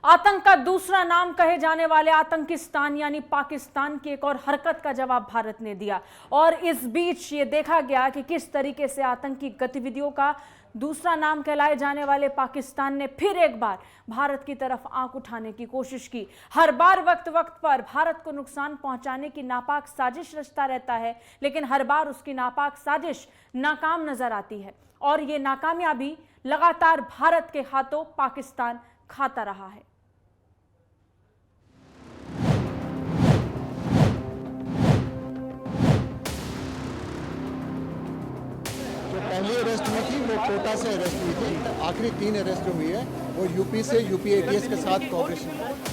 आतंक का दूसरा नाम कहे जाने वाले आतंकिस्तान यानी पाकिस्तान की एक और हरकत का जवाब भारत ने दिया। और इस बीच ये देखा गया कि किस तरीके से आतंकी गतिविधियों का दूसरा नाम कहलाए जाने वाले पाकिस्तान ने फिर एक बार भारत की तरफ आंख उठाने की कोशिश की। हर बार वक्त वक्त पर भारत को नुकसान पहुंचाने की नापाक साजिश रचता रहता है, लेकिन हर बार उसकी नापाक साजिश नाकाम नजर आती है और ये नाकामयाबी लगातार भारत के हाथों पाकिस्तान खाता रहा है। पहली अरेस्ट हुई थी वो कोटा से अरेस्ट हुई थी, आखिरी 3 अरेस्ट हुई है वो यूपी से, यूपी एटीएस के साथ कोऑपरेशन।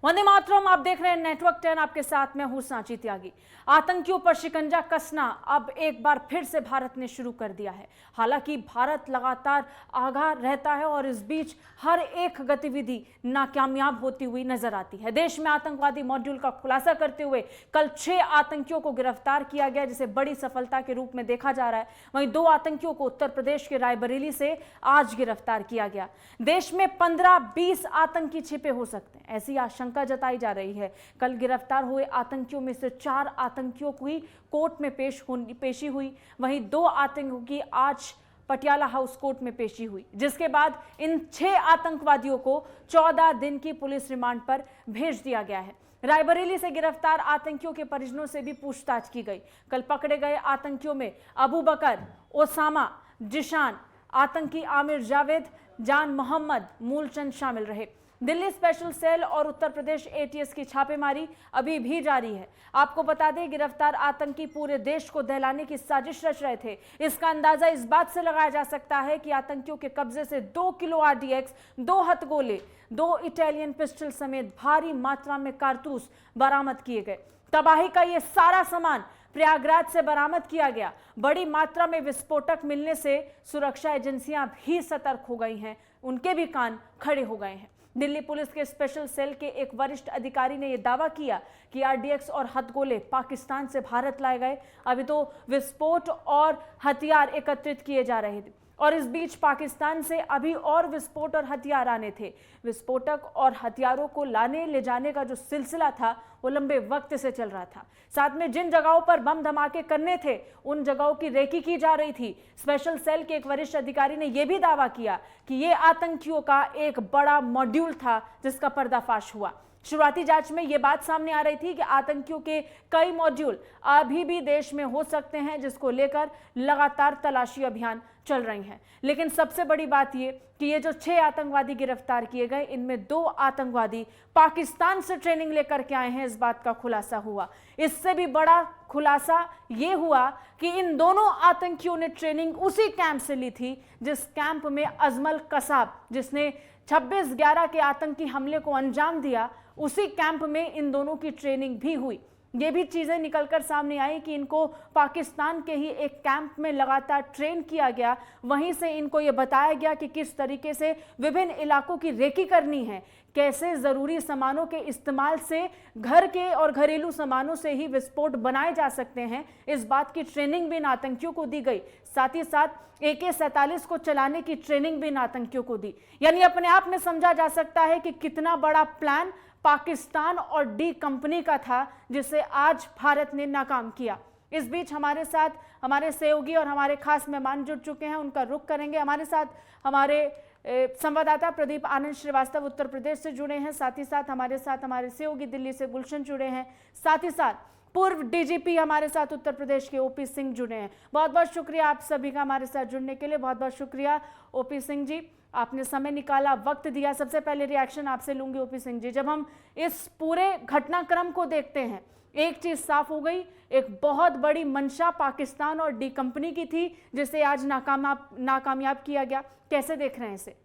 वंदे मातरम, आप देख रहे हैं नेटवर्क 10, आपके साथ मैं हूं सांची त्यागी। आतंकियों पर शिकंजा कसना अब एक बार फिर से भारत ने शुरू कर दिया है। हालांकि भारत लगातार आगाह रहता है और इस बीच हर एक गतिविधि नाकामयाब होती हुई नजर आती है। देश में आतंकवादी मॉड्यूल का खुलासा करते हुए कल 6 आतंकियों को गिरफ्तार किया गया, जिसे बड़ी सफलता के रूप में देखा जा रहा है। वहीं 2 आतंकियों को उत्तर प्रदेश के रायबरेली से आज गिरफ्तार किया गया। देश में 15-20 आतंकी छिपे हो सकते हैं, ऐसी आशंका जताई जा रही है। कल गिरफ्तार हुए आतंकियों में से 4 आतंकियों की कोर्ट में पेशी हुई। वहीं 2 आतंकियों की आज पटियाला हाउस कोर्ट में पेशी हुई, जिसके बाद इन 6 आतंकवादियों को 14 दिन की पुलिस रिमांड पर भेज दिया गया है। रायबरेली से गिरफ्तार आतंकियों के परिजनों से भी पूछताछ की गई। कल पकड़े गए आतंकियों में अबू बकर, ओसामा, जिशान, आतंकी आमिर जावेद, जान मोहम्मद, मूलचंद शामिल रहे। दिल्ली स्पेशल सेल और उत्तर प्रदेश एटीएस की छापेमारी अभी भी जारी है। आपको बता दें, गिरफ्तार आतंकी पूरे देश को दहलाने की साजिश रच रहे थे। इसका अंदाजा इस बात से लगाया जा सकता है कि आतंकियों के कब्जे से 2 किलो आरडीएक्स, 2 हथगोले, 2 इटालियन पिस्टल समेत भारी मात्रा में कारतूस बरामद किए गए। तबाही का यह सारा सामान प्रयागराज से बरामद किया गया। बड़ी मात्रा में विस्फोटक मिलने से सुरक्षा एजेंसियां भी सतर्क हो गई हैं, उनके भी कान खड़े हो गए हैं। दिल्ली पुलिस के स्पेशल सेल के एक वरिष्ठ अधिकारी ने यह दावा किया कि आरडीएक्स और हथगोले पाकिस्तान से भारत लाए गए। अभी तो विस्फोट और हथियार एकत्रित किए जा रहे थे और इस बीच पाकिस्तान से अभी और विस्फोट और हथियार आने थे। विस्फोटक और हथियारों को लाने ले जाने का जो सिलसिला था वो लंबे वक्त से चल रहा था। साथ में जिन जगहों पर बम धमाके करने थे उन जगहों की रेकी की जा रही थी। स्पेशल सेल के एक वरिष्ठ अधिकारी ने यह भी दावा किया कि यह आतंकियों का एक बड़ा मॉड्यूल था जिसका पर्दाफाश हुआ। शुरुआती जांच में यह बात सामने आ रही थी कि आतंकियों के कई मॉड्यूल अभी भी देश में हो सकते हैं, जिसको लेकर लगातार तलाशी अभियान चल रही हैं। लेकिन सबसे बड़ी बात यह कि ये जो 6 आतंकवादी गिरफ्तार किए गए, इनमें 2 आतंकवादी पाकिस्तान से ट्रेनिंग लेकर के आए हैं, इस बात का खुलासा हुआ। इससे भी बड़ा खुलासा यह हुआ कि इन दोनों आतंकियों ने ट्रेनिंग उसी कैंप से ली थी जिस कैंप में अजमल कसाब, जिसने 26/11 के आतंकी हमले को अंजाम दिया, उसी कैंप में इन दोनों की ट्रेनिंग भी हुई। ये भी चीजें निकलकर सामने आई कि इनको पाकिस्तान के ही एक कैंप में लगातार ट्रेन किया गया। वहीं से इनको ये बताया गया कि किस तरीके से विभिन्न इलाकों की रेकी करनी है, कैसे जरूरी सामानों के इस्तेमाल से घर के और घरेलू सामानों से ही विस्फोट बनाए जा सकते हैं। इस बात की ट्रेनिंग भी इन आतंकियों को दी गई। साथ ही साथ AK-47 को चलाने की ट्रेनिंग भी इन आतंकियों को दी। यानी अपने आप में समझा जा सकता है कि कितना बड़ा प्लान पाकिस्तान और डी कंपनी का था, जिसे आज भारत ने नाकाम किया। इस बीच हमारे साथ हमारे सहयोगी और हमारे खास मेहमान जुड़ चुके हैं, उनका रुख करेंगे। हमारे साथ हमारे संवाददाता प्रदीप आनंद श्रीवास्तव उत्तर प्रदेश से जुड़े हैं। साथ ही साथ हमारे सहयोगी दिल्ली से गुलशन जुड़े हैं। साथ ही साथ पूर्व डीजीपी हमारे साथ उत्तर प्रदेश के ओपी सिंह जुड़े हैं। बहुत बहुत शुक्रिया आप सभी का हमारे साथ जुड़ने के लिए। बहुत बहुत शुक्रिया ओपी सिंह जी, आपने समय निकाला, वक्त दिया। सबसे पहले रिएक्शन आपसे लूंगी ओपी सिंह जी। जब हम इस पूरे घटनाक्रम को देखते हैं, एक चीज साफ हो गई, एक बहुत बड़ी मंशा पाकिस्तान और डी कंपनी की थी जिसे आज नाकामयाब किया गया। कैसे देख रहे हैं इसे?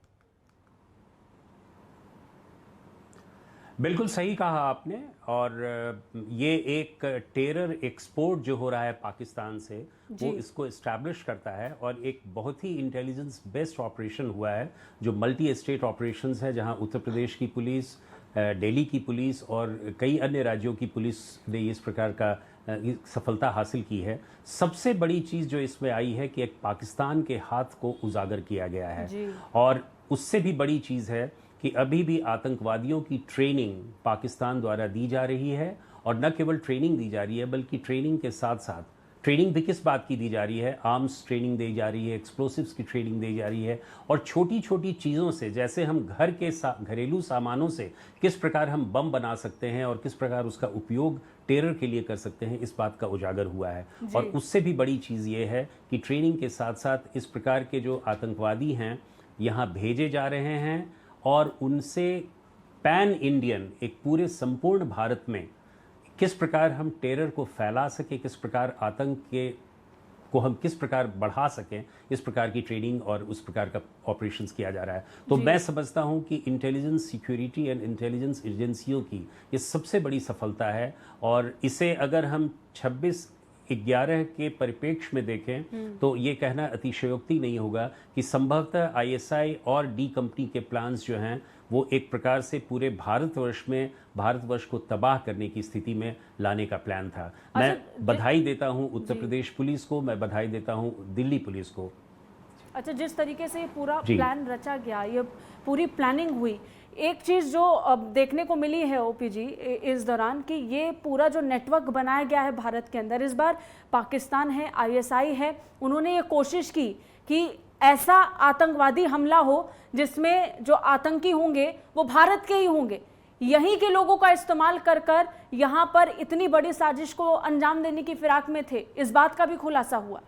बिल्कुल सही कहा आपने। और ये एक टेरर एक्सपोर्ट जो हो रहा है पाकिस्तान से, वो इसको इस्टेब्लिश करता है। और एक बहुत ही इंटेलिजेंस बेस्ड ऑपरेशन हुआ है जो मल्टी स्टेट ऑपरेशंस है, जहां उत्तर प्रदेश की पुलिस, दिल्ली की पुलिस और कई अन्य राज्यों की पुलिस ने इस प्रकार का सफलता हासिल की है। सबसे बड़ी चीज़ जो इसमें आई है कि एक पाकिस्तान के हाथ को उजागर किया गया है, और उससे भी बड़ी चीज़ है कि अभी भी आतंकवादियों की ट्रेनिंग पाकिस्तान द्वारा दी जा रही है, और न केवल ट्रेनिंग दी जा रही है बल्कि ट्रेनिंग के साथ साथ ट्रेनिंग भी किस बात की दी जा रही है, आर्म्स ट्रेनिंग दी जा रही है, एक्सप्लोसिव्स की ट्रेनिंग दी जा रही है, और छोटी छोटी चीज़ों से, जैसे हम घर के घरेलू सामानों से किस प्रकार हम बम बना सकते हैं और किस प्रकार उसका उपयोग टेरर के लिए कर सकते हैं, इस बात का उजागर हुआ है। और उससे भी बड़ी चीज़ ये है कि ट्रेनिंग के साथ साथ इस प्रकार के जो आतंकवादी हैं यहाँ भेजे जा रहे हैं, और उनसे पैन इंडियन एक पूरे संपूर्ण भारत में किस प्रकार हम टेरर को फैला सकें, किस प्रकार आतंक को हम किस प्रकार बढ़ा सकें, इस प्रकार की ट्रेनिंग और उस प्रकार का ऑपरेशंस किया जा रहा है। तो मैं समझता हूं कि इंटेलिजेंस सिक्योरिटी एंड इंटेलिजेंस एजेंसियों की ये सबसे बड़ी सफलता है, और इसे अगर हम 26/11 के परिप्रेक्ष्य में देखें तो ये कहना अतिशयोक्ति नहीं होगा कि संभवतः ISI और डी कंपनी के प्लान्स जो हैं वो एक प्रकार से पूरे भारतवर्ष को तबाह करने की स्थिति में लाने का प्लान था। मैं बधाई देता हूं उत्तर प्रदेश पुलिस को, मैं बधाई देता हूं दिल्ली पुलिस को। अच्छा, जिस तरीके से ये पूरा प्लान रचा गया, ये पूरी प्लानिंग हुई, एक चीज़ जो अब देखने को मिली है ओपी जी इस दौरान कि ये पूरा जो नेटवर्क बनाया गया है भारत के अंदर, इस बार पाकिस्तान है, ISI है, उन्होंने ये कोशिश की कि ऐसा आतंकवादी हमला हो जिसमें जो आतंकी होंगे वो भारत के ही होंगे, यहीं के लोगों का इस्तेमाल कर कर यहाँ पर इतनी बड़ी साजिश को अंजाम देने की फिराक में थे, इस बात का भी खुलासा हुआ।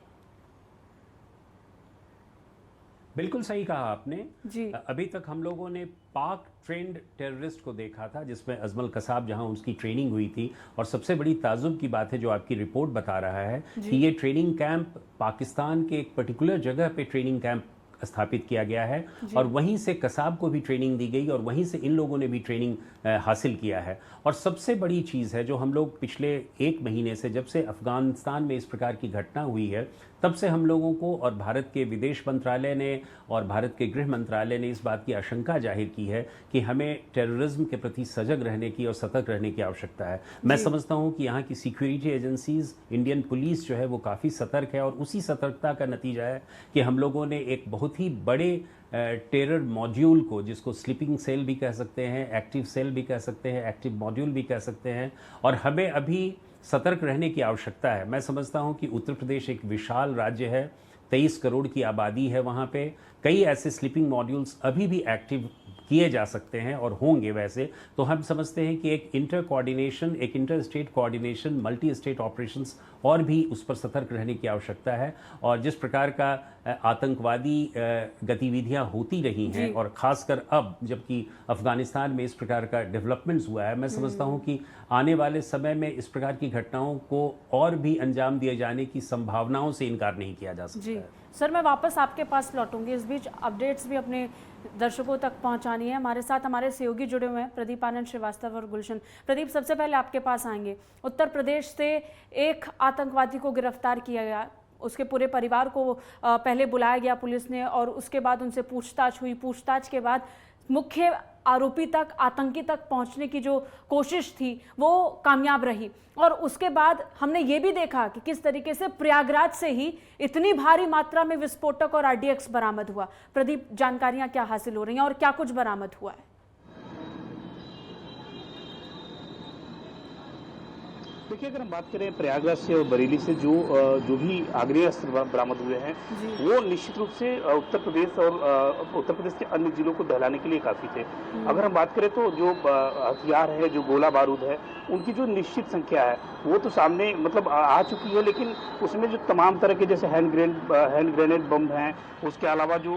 बिल्कुल सही कहा आपने जी। अभी तक हम लोगों ने पाक ट्रेंड टेररिस्ट को देखा था, जिसमें अजमल कसाब जहां उसकी ट्रेनिंग हुई थी, और सबसे बड़ी ताजुब की बात है जो आपकी रिपोर्ट बता रहा है कि ये ट्रेनिंग कैंप पाकिस्तान के एक पर्टिकुलर जगह पे ट्रेनिंग कैंप स्थापित किया गया है, और वहीं से कसाब को भी ट्रेनिंग दी गई, और वहीं से इन लोगों ने भी ट्रेनिंग हासिल किया है। और सबसे बड़ी चीज़ है जो हम लोग पिछले 1 महीने से, जब से अफगानिस्तान में इस प्रकार की घटना हुई है, तब से हम लोगों को और भारत के विदेश मंत्रालय ने और भारत के गृह मंत्रालय ने इस बात की आशंका जाहिर की है कि हमें टेररिज्म के प्रति सजग रहने की और सतर्क रहने की आवश्यकता है। मैं समझता हूं कि यहाँ की सिक्योरिटी एजेंसीज, इंडियन पुलिस जो है वो काफ़ी सतर्क है, और उसी सतर्कता का नतीजा है कि हम लोगों ने एक बहुत ही बड़े टेरर मॉड्यूल को, जिसको स्लीपिंग सेल भी कह सकते हैं, एक्टिव सेल भी कह सकते हैं, एक्टिव मॉड्यूल भी कह सकते हैं, और हमें अभी सतर्क रहने की आवश्यकता है। मैं समझता हूं कि उत्तर प्रदेश एक विशाल राज्य है, 23 करोड़ की आबादी है, वहाँ पे कई ऐसे स्लीपिंग मॉड्यूल्स अभी भी एक्टिव किए जा सकते हैं और होंगे वैसे। तो हम समझते हैं कि एक इंटर कोऑर्डिनेशन, एक inter state coordination, multi state operations और भी उस पर सतर्क रहने की आवश्यकता है। और जिस प्रकार का आतंकवादी गतिविधियां होती रही हैं, और ख़ासकर अब जबकि अफ़गानिस्तान में इस प्रकार का डेवलपमेंट्स हुआ है, मैं समझता हूं कि आने वाले समय में इस प्रकार की घटनाओं को और भी अंजाम दिए जाने की संभावनाओं से इनकार नहीं किया जा सकता है। सर, मैं वापस आपके पास लौटूंगी, इस बीच अपडेट्स भी अपने दर्शकों तक पहुंचानी है। हमारे साथ हमारे सहयोगी जुड़े हुए हैं, प्रदीप आनंद श्रीवास्तव और गुलशन। प्रदीप, सबसे पहले आपके पास आएंगे। उत्तर प्रदेश से एक आतंकवादी को गिरफ्तार किया गया, उसके पूरे परिवार को पहले बुलाया गया पुलिस ने, और उसके बाद उनसे पूछताछ हुई। पूछताछ के बाद मुख्य आरोपी तक, आतंकी तक पहुंचने की जो कोशिश थी वो कामयाब रही, और उसके बाद हमने ये भी देखा कि किस तरीके से प्रयागराज से ही इतनी भारी मात्रा में विस्फोटक और RDX बरामद हुआ। प्रदीप, जानकारियां क्या हासिल हो रही हैं और क्या कुछ बरामद हुआ है? देखिए, अगर हम बात करें प्रयागराज से और बरेली से जो भी आग्नेय अस्त्र बरामद हुए हैं, वो निश्चित रूप से उत्तर प्रदेश और उत्तर प्रदेश के अन्य जिलों को दहलाने के लिए काफी थे। अगर हम बात करें तो जो हथियार है, जो गोला बारूद है, उनकी जो निश्चित संख्या है वो तो सामने मतलब आ चुकी है, लेकिन उसमें जो तमाम तरह के जैसे हैंड ग्रेनेड बम हैं, उसके अलावा जो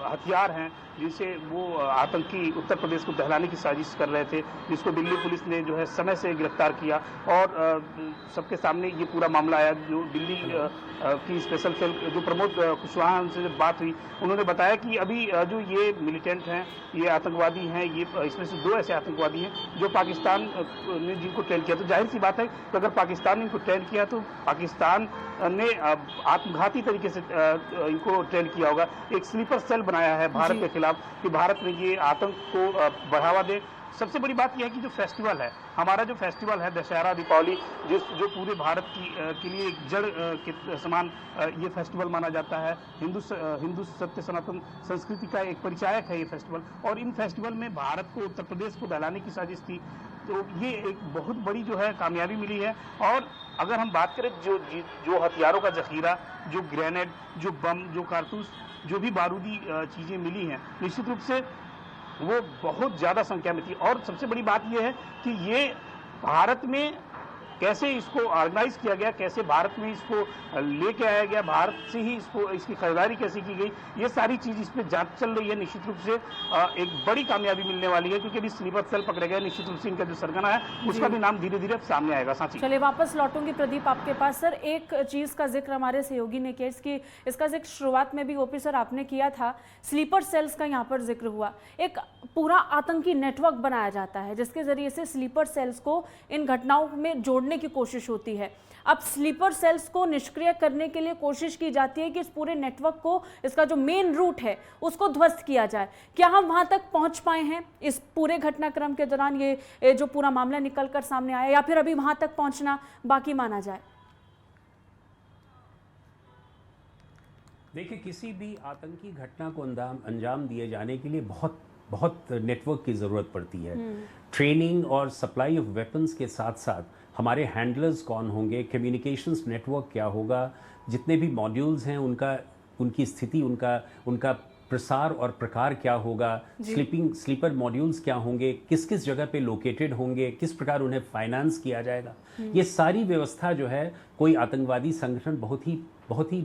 हथियार हैं जिनसे वो आतंकी उत्तर प्रदेश को दहलाने की साजिश कर रहे थे, जिसको दिल्ली पुलिस ने जो है समय से गिरफ्तार किया, और सबके सामने ये पूरा मामला आया। जो दिल्ली की स्पेशल सेल जो प्रमोद कुशवाहा से जब बात हुई, उन्होंने बताया कि अभी जो ये मिलिटेंट हैं, ये आतंकवादी हैं, ये इसमें से 2 ऐसे आतंकवादी हैं जो पाकिस्तान ने जिनको ट्रेन किया। तो जाहिर सी बात है कि अगर पाकिस्तान ने इनको ट्रेन किया तो पाकिस्तान ने आत्मघाती तरीके से इनको ट्रेन किया होगा। एक स्लीपर सेल बनाया है भारत के खिलाफ कि भारत में ये आतंक को बढ़ावा दे सबसे बड़ी बात यह है कि जो फेस्टिवल है, हमारा जो फेस्टिवल है दशहरा दीपावली, जो पूरे भारत के लिए एक जड़ के समान ये फेस्टिवल माना जाता है। हिंदू सत्य सनातन संस्कृति का एक परिचायक है ये फेस्टिवल, और इन फेस्टिवल में भारत को, उत्तर प्रदेश को दहलाने की साजिश थी। तो ये एक बहुत बड़ी जो है कामयाबी मिली है। और अगर हम बात करें जो हथियारों का जखीरा, जो ग्रेनेड, जो बम, जो कारतूस, जो भी बारूदी चीज़ें मिली हैं, निश्चित रूप से वो बहुत ज़्यादा संख्या में थी। और सबसे बड़ी बात यह है कि ये भारत में कैसे इसको ऑर्गेनाइज किया गया, कैसे भारत में इसको लेके आया गया, भारत से ही इसकी खरीदारी कैसे की गई, ये सारी चीज़ इस पर जांच चल रही है। निश्चित रूप से एक बड़ी कामयाबी मिलने वाली है, क्योंकि अभी स्लीपर सेल पकड़े गए। निश्चित रूप से इनका जो सरगना है उसका भी नाम धीरे धीरे अब सामने आएगा। साथी चलिए वापस लौटूंगी प्रदीप आपके पास। सर, एक चीज़ का जिक्र हमारे सहयोगी ने किया, इसकी इसका जिक्र शुरुआत में भी ओपी सर आपने किया था, स्लीपर सेल्स का यहाँ पर जिक्र हुआ। एक पूरा आतंकी नेटवर्क बनाया जाता है जिसके जरिए से स्लीपर सेल्स को इन घटनाओं में जोड़ने की कोशिश होती है। अब स्लीपर सेल्स को निष्क्रिय करने के लिए कोशिश की जाती है कि इस पूरे नेटवर्क को, इसका जो मेन रूट है उसको ध्वस्त किया जाए। क्या हम वहां तक पहुंच पाए हैं इस पूरे घटनाक्रम के दौरान, ये जो पूरा मामला निकलकर सामने आया, या फिर अभी वहां तक पहुंचना बाकी माना जाए? देखिए, किसी भी आतंकी घटना को अंजाम दिए जाने के लिए बहुत नेटवर्क की ज़रूरत पड़ती है। ट्रेनिंग और सप्लाई ऑफ वेपन्स के साथ साथ हमारे हैंडलर्स कौन होंगे, कम्युनिकेशंस नेटवर्क क्या होगा, जितने भी मॉड्यूल्स हैं उनकी स्थिति, उनका प्रसार और प्रकार क्या होगा, स्लीपर मॉड्यूल्स क्या होंगे, किस किस जगह पे लोकेटेड होंगे, किस प्रकार उन्हें फाइनेंस किया जाएगा, ये सारी व्यवस्था जो है कोई आतंकवादी संगठन बहुत ही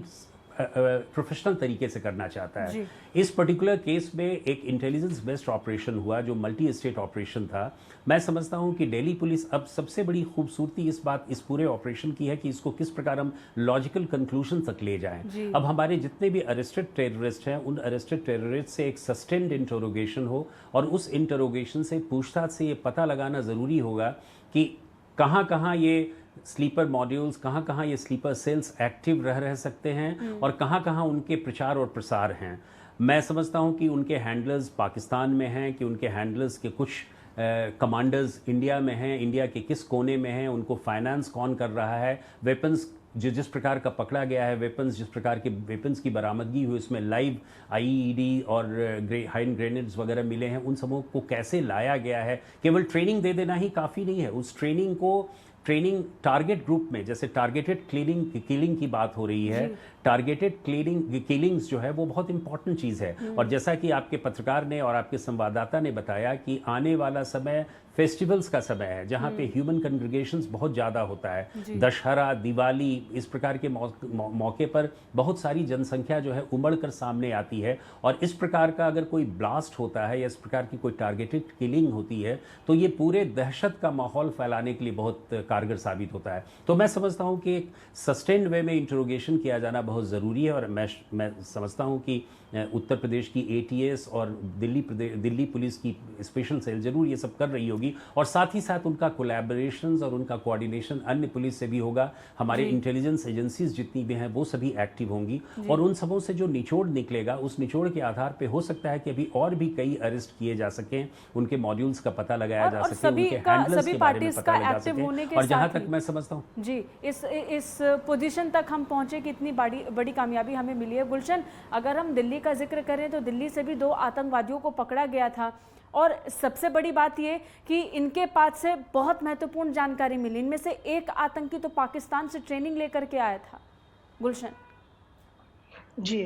प्रोफेशनल तरीके से करना चाहता है। इस पर्टिकुलर केस में एक इंटेलिजेंस बेस्ड ऑपरेशन हुआ जो मल्टी स्टेट ऑपरेशन था। मैं समझता हूं कि दिल्ली पुलिस अब सबसे बड़ी खूबसूरती इस पूरे ऑपरेशन की है कि इसको किस प्रकार हम लॉजिकल कंक्लूजन तक ले जाएं। अब हमारे जितने भी अरेस्टेड टेररिस्ट हैं, उन अरेस्टेड टेररिस्ट से एक सस्टेन्ड इंटरोगेशन हो, और उस इंटरोगेशन से, पूछताछ से ये पता लगाना ज़रूरी होगा कि कहाँ ये स्लीपर मॉड्यूल्स, कहाँ ये स्लीपर सेल्स एक्टिव रह सकते हैं, और कहाँ उनके प्रचार और प्रसार हैं। मैं समझता हूं कि उनके हैंडलर्स पाकिस्तान में हैं, कि उनके हैंडलर्स के कुछ कमांडर्स इंडिया में हैं, इंडिया के किस कोने में हैं, उनको फाइनेंस कौन कर रहा है, वेपन्स जिस प्रकार का पकड़ा गया है, जिस प्रकार के वेपन्स की बरामदगी हुई, उसमें लाइव आईईडी और हैंड ग्रेनेड्स वगैरह मिले हैं, उन सबों को कैसे लाया गया है। केवल ट्रेनिंग दे देना ही काफ़ी नहीं है। उस ट्रेनिंग टारगेट ग्रुप में, जैसे टारगेटेड किलिंग की बात हो रही है, टारगेटेड किलिंग्स जो है वो बहुत इंपॉर्टेंट चीज़ है। और जैसा कि आपके पत्रकार ने और आपके संवाददाता ने बताया कि आने वाला समय फेस्टिवल्स का समय है, जहाँ पे ह्यूमन कंग्रीगेशंस बहुत ज़्यादा होता है। दशहरा, दिवाली, इस प्रकार के मौके पर बहुत सारी जनसंख्या जो है उमड़ कर सामने आती है, और इस प्रकार का अगर कोई ब्लास्ट होता है या इस प्रकार की कोई टारगेटेड किलिंग होती है तो ये पूरे दहशत का माहौल फैलाने के लिए बहुत कारगर साबित होता है। तो मैं समझता हूँ कि एक सस्टेन्ड वे में इंटरोगेशन किया जाना बहुत ज़रूरी है, और मैं समझता हूँ कि उत्तर प्रदेश की ATS और दिल्ली पुलिस की स्पेशल सेल जरूर ये सब कर रही होगी, और साथ ही साथ उनका कोलैबोरेशंस और उनका कोऑर्डिनेशन अन्य पुलिस से भी होगा। हमारे इंटेलिजेंस एजेंसीज जितनी भी हैं वो सभी एक्टिव होंगी, और उन सबों से जो निचोड़ निकलेगा, उस निचोड़ के आधार पे हो सकता है कि अभी और भी कई अरेस्ट किए जा सकें, उनके मॉड्यूल्स का पता लगाया जा सके, उनके हैंडलर्स के बारे में पता लगाया जा सके। और जहां तक मैं समझता हूँ जी, इस पोजीशन तक हम पहुंचे कि इतनी बड़ी कामयाबी हमें मिली है। गुलशन, अगर हम दिल्ली का जिक्र करें तो दिल्ली से भी 2 आतंकवादियों को पकड़ा गया था, और सबसे बड़ी बात ये कि इनके पास से बहुत महत्वपूर्ण जानकारी मिली। इनमें से एक आतंकी तो पाकिस्तान से ट्रेनिंग लेकर के आया था। गुलशन जी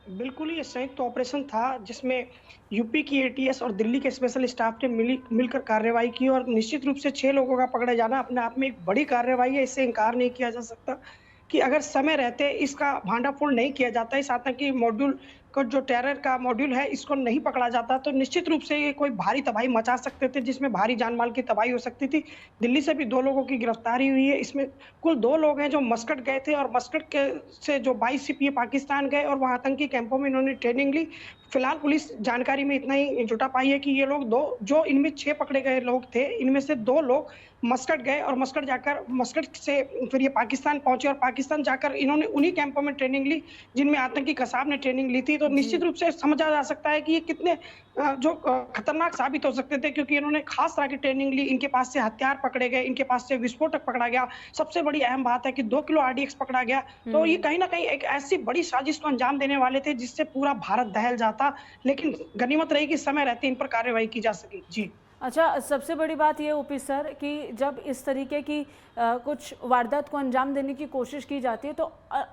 बिल्कुल, ये संयुक्त ऑपरेशन था जिसमें यूपी की ATS और दिल्ली के स्पेशल स्टाफ ने मिलकर कार्रवाई की, और निश्चित रूप से 6 लोगों का पकड़े जाना अपने आप में एक बड़ी कार्रवाई है। इससे इनकार नहीं किया जा सकता कि अगर समय रहते इसका भांडाफोड़ नहीं किया जाता, इस आतंकी मॉड्यूल को, जो टेरर का मॉड्यूल है, इसको नहीं पकड़ा जाता, तो निश्चित रूप से ये कोई भारी तबाही मचा सकते थे, जिसमें भारी जान माल की तबाही हो सकती थी। दिल्ली से भी 2 लोगों की गिरफ्तारी हुई है। इसमें कुल 2 लोग हैं जो मस्कट गए थे, और मस्कट से जो 22 सिपाही पाकिस्तान गए और वहाँ आतंकी कैंपों में इन्होंने ट्रेनिंग ली। फिलहाल पुलिस जानकारी में इतना ही जुटा पाई है कि ये लोग जो इनमें 6 पकड़े गए लोग थे, इनमें से 2 लोग मस्कट गए, और मस्कट से फिर ये पाकिस्तान पहुंचे, और पाकिस्तान जाकर इन्होंने उन्हीं कैंपों में ट्रेनिंग ली जिनमें आतंकी कसाब ने ट्रेनिंग ली थी। तो निश्चित रूप से समझा जा सकता है कि ये कितने जो खतरनाक साबित हो सकते थे, क्योंकि इन्होंने खास तरह की ट्रेनिंग ली, इनके पास से हथियार पकड़े गए, इनके पास से विस्फोटक पकड़ा गया। सबसे बड़ी अहम बात है कि 2 किलो आरडीएक्स पकड़ा गया। तो ये कहीं न कहीं एक ऐसी बड़ी साजिश को अंजाम देने वाले थे जिससे पूरा भारत दहल जाता, लेकिन गनीमत रही कि समय रहते इन पर कार्रवाई की जा सकी। जी। अच्छा, सबसे बड़ी बात ये ओपी सर कि जब इस तरीके की कुछ वारदात को अंजाम देने की कोशिश की जाती है तो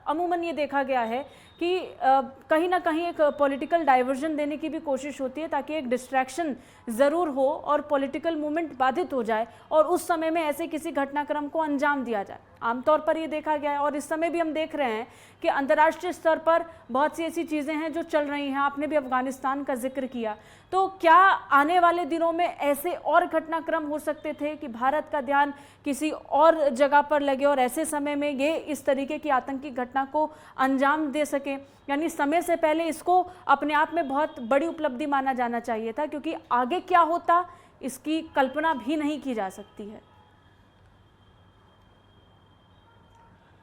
अमूमन ये देखा गया है कि कहीं ना कहीं एक पॉलिटिकल डाइवर्जन देने की भी कोशिश होती है ताकि एक डिस्ट्रैक्शन ज़रूर हो और पॉलिटिकल मूवमेंट बाधित हो जाए और उस समय में ऐसे किसी घटनाक्रम को अंजाम दिया जाए। आमतौर पर ये देखा गया है और इस समय भी हम देख रहे हैं कि अंतर्राष्ट्रीय स्तर पर बहुत सी ऐसी चीज़ें हैं जो चल रही हैं। आपने भी अफगानिस्तान का जिक्र किया, तो क्या आने वाले दिनों में ऐसे और घटनाक्रम हो सकते थे कि भारत का ध्यान किसी और जगह पर लगे और ऐसे समय में ये इस तरीके की आतंकी घटना को अंजाम दे सके? यानी समय से पहले इसको अपने आप में बहुत बड़ी उपलब्धि माना जाना चाहिए था, क्योंकि आगे क्या होता इसकी कल्पना भी नहीं की जा सकती है।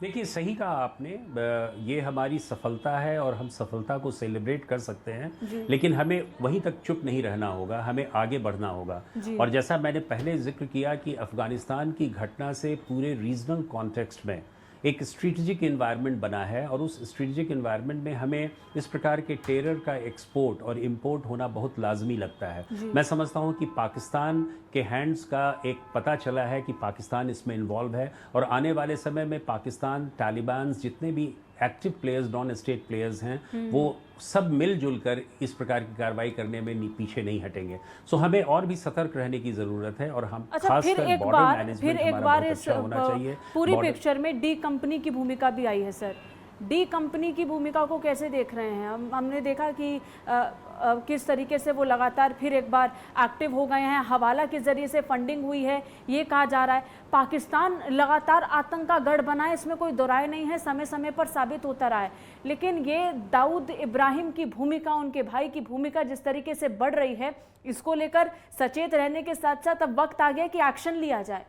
देखिए, सही कहा आपने, ये हमारी सफलता है और हम सफलता को सेलिब्रेट कर सकते हैं, लेकिन हमें वहीं तक चुप नहीं रहना होगा, हमें आगे बढ़ना होगा। और जैसा मैंने पहले जिक्र किया कि अफगानिस्तान की घटना से पूरे रीजनल कॉन्टेक्स्ट में एक स्ट्रेटेजिक एनवायरनमेंट बना है और उस स्ट्रेटेजिक एनवायरनमेंट में हमें इस प्रकार के टेरर का एक्सपोर्ट और इंपोर्ट होना बहुत लाजमी लगता है। मैं समझता हूं कि पाकिस्तान के हैंड्स का एक पता चला है कि पाकिस्तान इसमें इन्वॉल्व है और आने वाले समय में पाकिस्तान, तालिबान, जितने भी active players, non state players हैं, वो सब मिलजुल कर इस प्रकार की कार्रवाई करने में पीछे नहीं हटेंगे। सो हमें और भी सतर्क रहने की ज़रूरत है और हम खासकर बॉर्डर मैनेजमेंट हमारा बहुत अच्छा होना चाहिए। पूरी पिक्चर में डी कंपनी की भूमिका भी आई है सर। डी कंपनी की भूमिका को कैसे देख रहे हैं? हमने देखा कि किस तरीके से वो लगातार फिर एक बार एक्टिव हो गए हैं, हवाला के ज़रिए से फंडिंग हुई है, ये कहा जा रहा है। पाकिस्तान लगातार आतंक का गढ़ बना है, इसमें कोई दो राय नहीं है, समय समय पर साबित होता रहा है। लेकिन ये दाऊद इब्राहिम की भूमिका, उनके भाई की भूमिका जिस तरीके से बढ़ रही है, इसको लेकर सचेत रहने के साथ साथ अब वक्त आ गया कि एक्शन लिया जाए।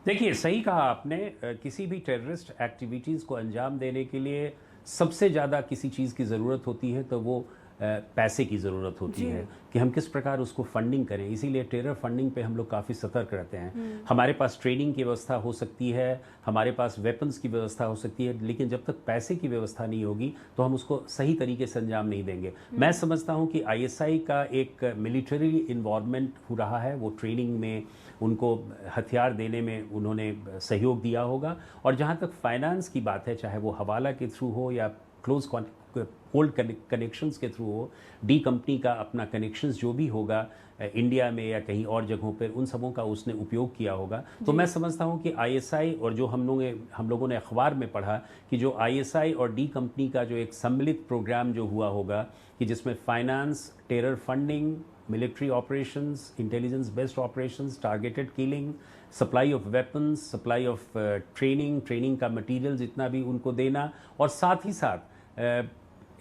देखिए, सही कहा आपने, किसी भी टेररिस्ट एक्टिविटीज़ को अंजाम देने के लिए सबसे ज़्यादा किसी चीज़ की ज़रूरत होती है तो वो पैसे की ज़रूरत होती है कि हम किस प्रकार उसको फंडिंग करें। इसीलिए टेरर फंडिंग पे हम लोग काफ़ी सतर्क रहते हैं। हमारे पास ट्रेनिंग की व्यवस्था हो सकती है, हमारे पास वेपन्स की व्यवस्था हो सकती है, लेकिन जब तक पैसे की व्यवस्था नहीं होगी तो हम उसको सही तरीके से अंजाम नहीं देंगे। मैं समझता हूँ कि ISI का एक मिलिट्री इन्वॉल्वमेंट हो रहा है, वो ट्रेनिंग में उनको हथियार देने में उन्होंने सहयोग दिया होगा। और जहाँ तक फाइनेंस की बात है, चाहे वो हवाला के थ्रू हो या क्लोज कोल्ड कनेक्शंस के थ्रू हो, डी कंपनी का अपना कनेक्शंस जो भी होगा इंडिया में या कहीं और जगहों पर, उन सबों का उसने उपयोग किया होगा। तो मैं समझता हूं कि ISI और जो हम लोगों ने अखबार में पढ़ा कि जो ISI और डी कंपनी का जो एक सम्मिलित प्रोग्राम जो हुआ होगा कि जिसमें finance, terror funding, military operations, intelligence based operations, targeted killing, supply of weapons, supply of training का मटेरियल जितना भी उनको देना, और साथ ही साथ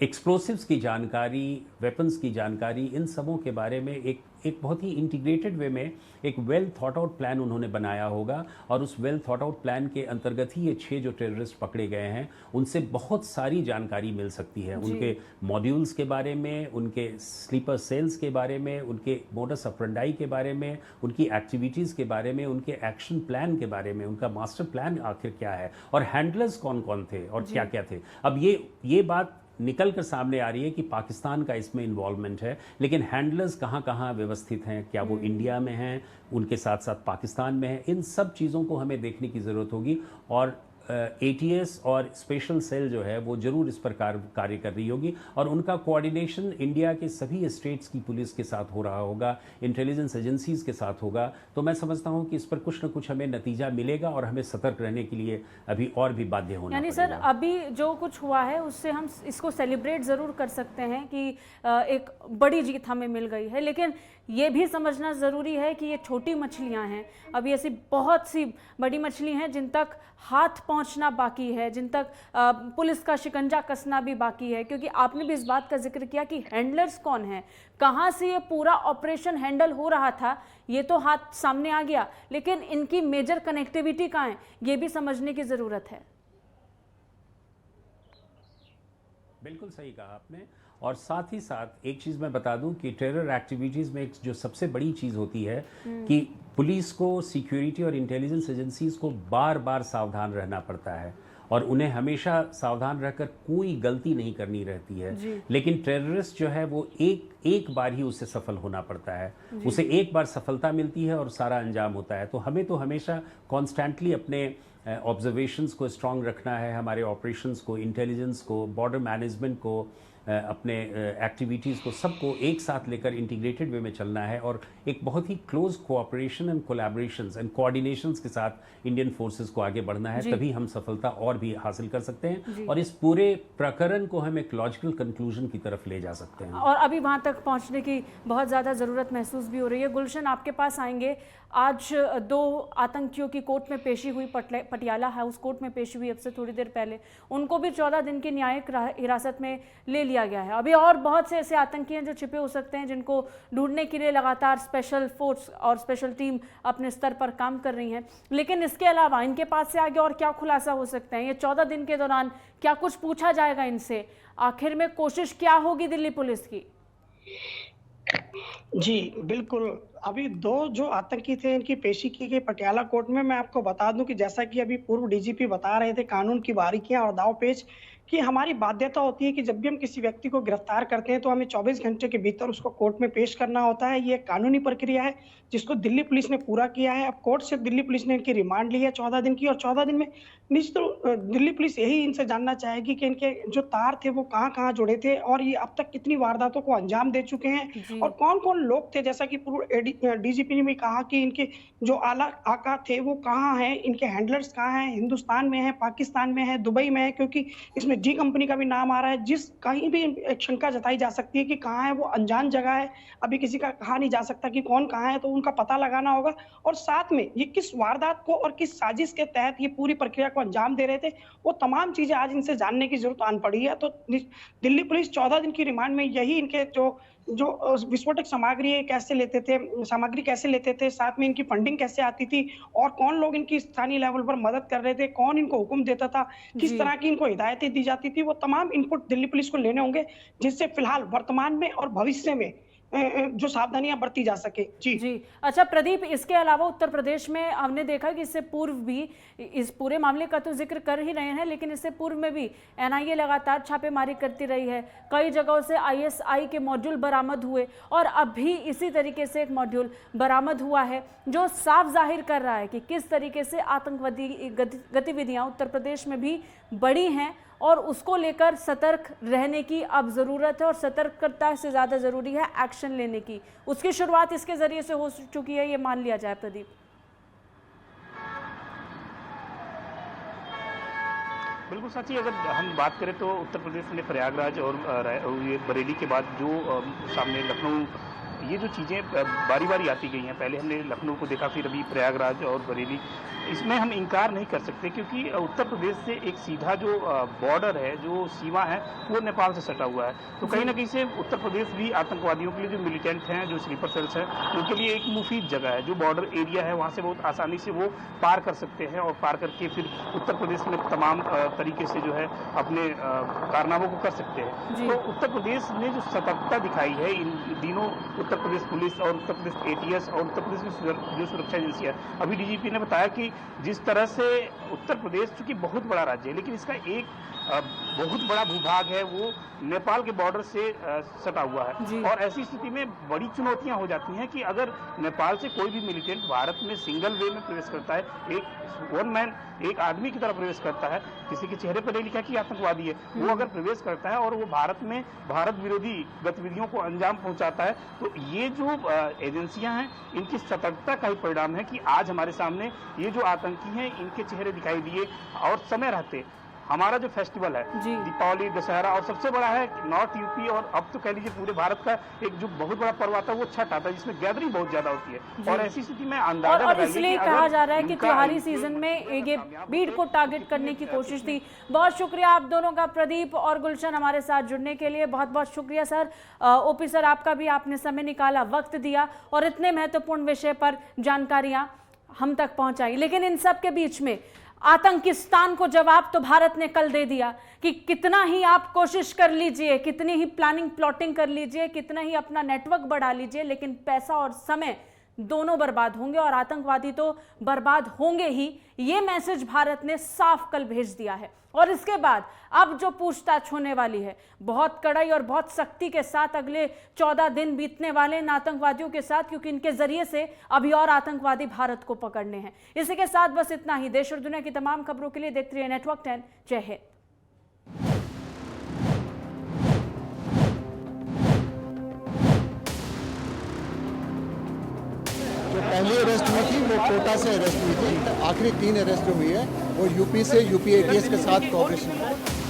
एक्सप्लोसिव्स की जानकारी, वेपन्स की जानकारी, इन सबों के बारे में एक बहुत ही इंटीग्रेटेड वे में एक वेल थॉट आउट प्लान उन्होंने बनाया होगा। और उस वेल थॉट आउट प्लान के अंतर्गत ही ये 6 जो टेररिस्ट पकड़े गए हैं, उनसे बहुत सारी जानकारी मिल सकती है, उनके मॉड्यूल्स के बारे में, उनके स्लीपर सेल्स के बारे में, उनके मोडस ऑपरेंडाई के बारे में, उनकी एक्टिविटीज़ के बारे में, उनके एक्शन प्लान के बारे में, उनका मास्टर प्लान आखिर क्या है और हैंडलर्स कौन कौन थे और क्या क्या थे। अब ये बात निकल कर सामने आ रही है कि पाकिस्तान का इसमें इन्वॉल्वमेंट है, लेकिन हैंडलर्स कहाँ कहाँ व्यवस्थित हैं, क्या वो इंडिया में हैं, उनके साथ साथ पाकिस्तान में हैं, इन सब चीज़ों को हमें देखने की ज़रूरत होगी। और ATS और स्पेशल सेल जो है वो जरूर इस पर कार्य कर रही होगी और उनका कोऑर्डिनेशन इंडिया के सभी स्टेट्स की पुलिस के साथ हो रहा होगा, इंटेलिजेंस एजेंसीज के साथ होगा। तो मैं समझता हूं कि इस पर कुछ न कुछ हमें नतीजा मिलेगा और हमें सतर्क रहने के लिए अभी और भी बाध्य होना यानी पड़ेगा। सर, अभी जो कुछ हुआ है उससे हम इसको सेलिब्रेट ज़रूर कर सकते हैं कि एक बड़ी जीत हमें मिल गई है, लेकिन ये भी समझना ज़रूरी है कि ये छोटी मछलियां हैं, अभी ऐसी बहुत सी बड़ी मछली हैं जिन तक हाथ पहुंचना बाकी है, जिन तक पुलिस का शिकंजा कसना भी बाकी है। क्योंकि आपने भी इस बात का जिक्र किया कि हैंडलर्स कौन हैं, कहाँ से ये पूरा ऑपरेशन हैंडल हो रहा था, ये तो हाथ सामने आ गया, लेकिन इनकी मेजर कनेक्टिविटी कहाँ है, ये भी समझने की ज़रूरत है। बिल्कुल सही कहा आपने। और साथ ही साथ एक चीज़ मैं बता दूं कि टेरर एक्टिविटीज़ में एक जो सबसे बड़ी चीज़ होती है कि पुलिस को, सिक्योरिटी और इंटेलिजेंस एजेंसीज को बार बार सावधान रहना पड़ता है और उन्हें हमेशा सावधान रहकर कोई गलती नहीं करनी रहती है। लेकिन टेररिस्ट जो है वो एक बार ही उसे सफल होना पड़ता है, उसे एक बार सफलता मिलती है और सारा अंजाम होता है। तो हमें तो हमेशा कॉन्स्टेंटली अपने ऑब्जर्वेशंस को स्ट्रांग रखना है, हमारे ऑपरेशंस को, इंटेलिजेंस को, बॉर्डर मैनेजमेंट को, अपने एक्टिविटीज़ को, सबको एक साथ लेकर इंटीग्रेटेड वे में चलना है और एक बहुत ही close cooperation and collaborations and coordinations के साथ इंडियन फोर्सेस को आगे बढ़ना है। तभी हम सफलता और भी हासिल कर सकते हैं और इस पूरे प्रकरण को हम एक लॉजिकल कंक्लूजन की तरफ ले जा सकते हैं। और अभी वहां तक पहुंचने की बहुत ज़्यादा ज़रूरत महसूस भी हो रही है। गुलशन, आपके पास आएंगे। आज 2 आतंकियों की कोर्ट में पेशी हुई, पटियाला हाउस कोर्ट में पेशी हुई अब से थोड़ी देर पहले। उनको भी 14 दिन की न्यायिक हिरासत में ले लिया गया है। अभी और बहुत से ऐसे आतंकी हैं जो छिपे हो सकते हैं, जिनको ढूंढने के लिए लगातार स्पेशल फोर्स और स्पेशल टीम अपने स्तर पर काम कर रही हैं। लेकिन इसके अलावा इनके पास से आगे और क्या खुलासा हो सकते हैं? ये 14 दिन के दौरान क्या कुछ पूछा जाएगा इनसे? आखिर में कोशिश क्या होगी दिल्ली पुलिस की? जी, बिल्कुल। अभी 2 जो आतंकी थे इनकी पेशी की गई पटियाला कोर्ट में। मैं आपको बता दूं कि जैसा कि अभी पूर्व डीजीपी बता रहे थे, कानून की बारीकियां और दांव-पेच, कि हमारी बाध्यता होती है कि जब भी हम किसी व्यक्ति को गिरफ्तार करते हैं तो हमें 24 घंटे के भीतर उसको कोर्ट में पेश करना होता है। ये एक कानूनी प्रक्रिया है जिसको दिल्ली पुलिस ने पूरा किया है। अब कोर्ट से दिल्ली पुलिस ने इनकी रिमांड ली है 14 दिन की, और 14 दिन में निश्चित दिल्ली पुलिस यही इनसे जानना चाहेगी कि इनके जो तार थे वो कहाँ-कहाँ जुड़े थे और ये अब तक कितनी वारदातों को अंजाम दे चुके हैं और कौन-कौन लोग थे। जैसा कि पूर्व डीजीपी ने भी कहा कि इनके जो आला आका थे वो कहाँ हैं, इनके हैंडलर्स कहाँ हैं, हिंदुस्तान में हैं, पाकिस्तान में हैं, दुबई में हैं, क्योंकि इसमें डी कंपनी का भी नाम आ रहा है। जिस कहीं भी एक शंका जताई जा सकती है कि कहाँ है, वो अनजान जगह है, अभी किसी का कहा नहीं जा सकता कि कौन कहाँ है, तो उनका पता लगाना होगा। और साथ में ये किस वारदात को और किस साजिश के तहत ये पूरी प्रक्रिया को अंजाम दे रहे थे, वो तमाम चीजें आज इनसे जानने की जरूरत आन पड़ी है। तो दिल्ली पुलिस 14 दिन की रिमांड में यही इनके जो विस्फोटक सामग्री कैसे लेते थे, साथ में इनकी फंडिंग कैसे आती थी और कौन लोग इनकी स्थानीय लेवल पर मदद कर रहे थे, कौन इनको हुक्म देता था, किस तरह की इनको हिदायतें दी जाती थी, वो तमाम इनपुट दिल्ली पुलिस को लेने होंगे, जिससे फिलहाल वर्तमान में और भविष्य में जो सावधानियां बरती जा सके। जी। अच्छा प्रदीप, इसके अलावा उत्तर प्रदेश में हमने देखा कि इससे पूर्व भी, इस पूरे मामले का तो जिक्र कर ही रहे हैं, लेकिन इससे पूर्व में भी एनआईए लगातार छापेमारी करती रही है। कई जगहों से आईएसआई के मॉड्यूल बरामद हुए और अब भी इसी तरीके से एक मॉड्यूल बरामद हुआ है जो साफ जाहिर कर रहा है कि किस तरीके से आतंकवादी गतिविधियां उत्तर प्रदेश में भी बढ़ी हैं और उसको लेकर सतर्क रहने की अब ज़रूरत है और सतर्कता से ज़्यादा ज़रूरी है एक्शन लेने की। उसकी शुरुआत इसके ज़रिए से हो चुकी है, ये मान लिया जाए। प्रदीप, बिल्कुल साची, अगर हम बात करें तो उत्तर प्रदेश में प्रयागराज और ये बरेली के बाद जो सामने लखनऊ, ये जो चीज़ें बारी बारी आती गई हैं, पहले हमने लखनऊ को देखा, फिर अभी प्रयागराज और बरेली, इसमें हम इनकार नहीं कर सकते क्योंकि उत्तर प्रदेश से एक सीधा जो बॉर्डर है, जो सीमा है, वो नेपाल से सटा हुआ है। तो कहीं ना कहीं से उत्तर प्रदेश भी आतंकवादियों के लिए, जो मिलिटेंट हैं, जो स्लीपर सेल्स हैं, उनके लिए एक मुफीद जगह है। जो बॉर्डर एरिया है वहाँ से बहुत आसानी से वो पार कर सकते हैं और पार करके फिर उत्तर प्रदेश में तमाम तरीके से जो है अपने कारनामों को कर सकते हैं। तो उत्तर प्रदेश ने जो सतर्कता दिखाई है इन दिनों, उत्तर प्रदेश पुलिस और उत्तर प्रदेश एटीएस और उत्तर प्रदेश की जो सुरक्षा एजेंसी है, अभी डीजीपी ने बताया कि जिस तरह से उत्तर प्रदेश चूंकि बहुत बड़ा राज्य है, लेकिन इसका एक बहुत बड़ा भूभाग है वो नेपाल के बॉर्डर से सटा हुआ है और ऐसी स्थिति में बड़ी चुनौतियां हो जाती हैं कि अगर नेपाल से कोई भी मिलिटेंट भारत में सिंगल वे में प्रवेश करता है, एक वन मैन, एक आदमी की तरह प्रवेश करता है, किसी के चेहरे पर नहीं लिखा कि आतंकवादी है, वो अगर प्रवेश करता है और वो भारत में भारत विरोधी गतिविधियों को अंजाम पहुंचाता है, तो ये जो एजेंसियां हैं इनकी सतर्कता का ही परिणाम है कि आज हमारे सामने ये जो आतंकी हैं इनके चेहरे दिखाई दिए। और समय रहते हमारा जो फेस्टिवल है दीपावली, दशहरा, और सबसे बड़ा है नॉर्थ यूपी और अब तो कह लीजिए पूरे भारत का एक जो बहुत बड़ा पर्व आता है वो छठ आता है, जिसमें गैदरिंग बहुत ज्यादा होती है। और ऐसी स्थिति में अंदाजा और इसलिए कहा जा रहा है कि त्योहारी सीजन में ये भीड़ को टारगेट करने की कोशिश थी। बहुत शुक्रिया आप दोनों का, प्रदीप और गुलशन, हमारे साथ जुड़ने के लिए बहुत बहुत शुक्रिया सर। ओपी सर, आपका भी, आपने समय निकाला, वक्त दिया और इतने महत्वपूर्ण विषय पर जानकारियां हम तक पहुंचाई। लेकिन इन सब के बीच में आतंकिस्तान को जवाब तो भारत ने कल दे दिया कि कितना ही आप कोशिश कर लीजिए, कितनी ही प्लानिंग प्लॉटिंग कर लीजिए, कितना ही अपना नेटवर्क बढ़ा लीजिए, लेकिन पैसा और समय दोनों बर्बाद होंगे और आतंकवादी तो बर्बाद होंगे ही। ये मैसेज भारत ने साफ कल भेज दिया है। और इसके बाद अब जो पूछताछ होने वाली है, बहुत कड़ाई और बहुत सख्ती के साथ अगले 14 दिन बीतने वाले इन आतंकवादियों के साथ, क्योंकि इनके जरिए से अभी और आतंकवादी भारत को पकड़ने हैं। इसी के साथ बस इतना ही। देश और दुनिया की तमाम खबरों के लिए देखते रहिए नेटवर्क 10। जय हिंद। जो पहली अरेस्ट हुई थी वो कोटा से अरेस्ट हुई थी, आखिरी 3 अरेस्ट जो हुई है वो यूपी से यूपी एटीएस के साथ कोऑपरेशन